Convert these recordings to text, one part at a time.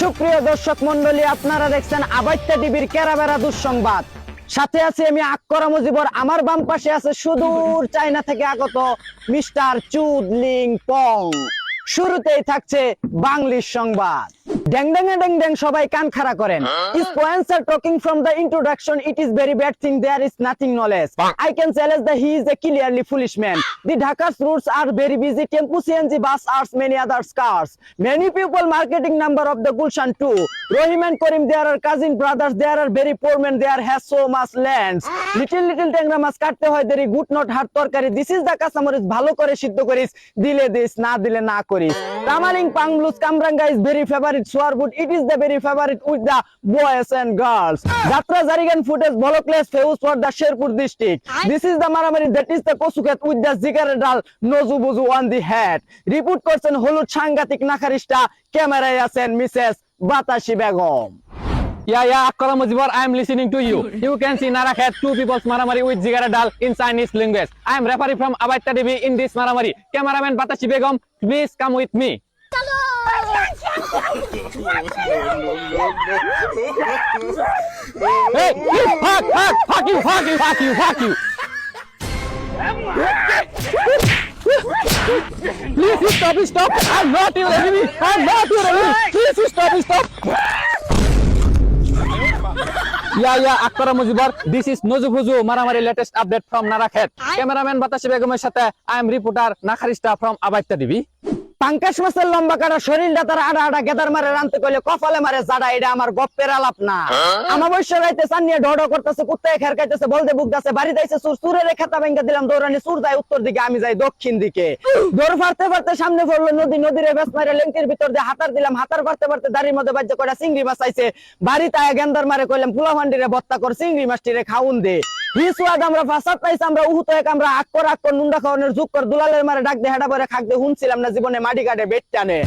সুপ্রিয় দর্শক মন্ডলী, আপনারা দেখছেন আবাইত্যা টিভির কেরাবেরা দুঃসংবাদ। সাথে আছে আমি আকরা মুজিবর, আমার বাম পাশে আছে সুদূর চায়না থেকে আগত মিস্টার চুদলিং পং। শুরুতেই থাকছে বাংলিশ সংবাদ। ড্যাং ড্যাং ড্যাং ড্যাং, সবাই কান খাড়া করেন। His points are talking from the introduction. It is very bad thing. There is nothing knowledge. I can challenge that he is a clearly foolish man. The Dhaka's routes are very busy. Tempo CNG bus are many other cars. Many people marketing number of the Gulshan too. Rohim and Karim, they are cousin brothers. They are very poor men. They are has so much lands. Little ট্যাংরা মাছ কাটতে হয় দেরি, good not heart তরকারি। This is the কাঁচামরিচ, ভালো করে সিদ্ধ করিস, দিলে দিস, না দিলে না করিস। তামালিং পাংলুস কামরাঙ্গা ইজ ভেরি ফেভারিট সোয়ারবুড। It is the very favourite with the boys and girls. যাত্রা জারিগান ফুটেজ বলকলেস ফেউজ for the Sherpur district. This is the মারামারি, দ্যাট ইজ দ্য কসুকেত উইথ দ্য জিগারের ডাল নজু বুজু অন দি হেড। রিপোর্ট করছেন হলুদ সাংঘাতিক নাখারিস্টা, ক্যামেরায় আছেন Mrs Batasi Begum. Yeah, Akkara Mujibur, I am listening to you. You can see Narakhet, two people's maramari with Jigara Dal in Chinese language. I am referee from Abaita TV in this maramari. Cameraman Batashi Begum, please come with me. Hey, fuck you. Please stop. I'm not your enemy. Please stop. Yeah, Akkara Mujibur, this is Nozubuzu Maramari latest update from Narakhet. Cameraman Batashi Begumer সাথে I am reporter Nakharista from Abaita TV. পাঙ্কাশ মাছের লম্বা কাটা শরীরটা তার আড়া আড়া gather মারে রানতে কইলে কপালে মারে জাডা। এটা আমার গপ্পের আলাপ না। আমার বৈশ্য রাইতে চান নিয়ে ঢড় করতেছে, কুত্তায় খের খাইতেছে, বলতে বুক দাসে, বাড়ি দাইছে সুরের খাতা ভেঙ্গা দিলাম দৌড়ানি। সুর যায় উত্তর দিকে, আমি যাই দক্ষিণ দিকে। দৌড় ফারতে সামনে পড়লো নদীরে বেশ মারে লেঙ্কির ভিতর দিয়ে হাতার দিলাম। হাতার পারতে দাড়ির মধ্যে বাজ্য কয়টা চিংড়ি মাছ আইছে। বাড়িতে আয়া গেন্দার মারে কইলাম পোলা ভান্ডিরে বত্তা কর, চিংড়ি মাছটিরে খাউন দে। হিসুয়াদ আমরা ফাসাদ পাইছি, আমরা উহুত এক আমরা আক্কর নুন্ডা খাওয়ানোর যুগ কর। দুলালের মারে ডাক দে হেডা পরে খাক দে, হুনছিলাম না জীবনে মাটি কাটে বেট টানে।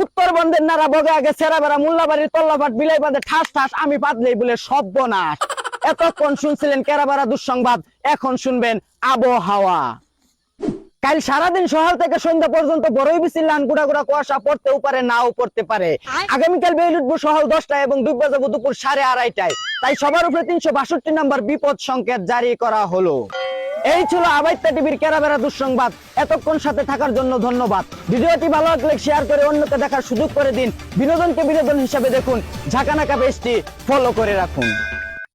উত্তর বন্ধের নারা বগে আগে সেরা বেড়া মোল্লাবাড়ির তল্লাপাট বিলাই বাঁধে ঠাস আমি পাতলেই বলে সর্বনাশ। এতক্ষণ শুনছিলেন কেরাবেরা দুঃসংবাদ, এখন শুনবেন আবহাওয়া। কাল সারাদিন সকাল থেকে সন্ধ্যা পর্যন্ত বড়ই বিছিল গুড়া কুয়াশা পড়তেও পারে, নাও পড়তে পারে। আগামীকাল বেল উঠবো সকাল 10টায় এবং ডুববে যাবো দুপুর 2:30টায়। তাই সবার উপরে 362 নম্বর বিপদ সংকেত জারি করা হলো। এই ছিল আবাইত্যা টিভির কেরাবেরা দুঃসংবাদ। এতক্ষণ সাথে থাকার জন্য ধন্যবাদ। ভিডিওটি ভালো লাগলে শেয়ার করে অন্যকে দেখার সুযোগ করে দিন। বিনোদনকে বিনোদন হিসাবে দেখুন। ঝাঁকানাকা পেজটি ফলো করে রাখুন।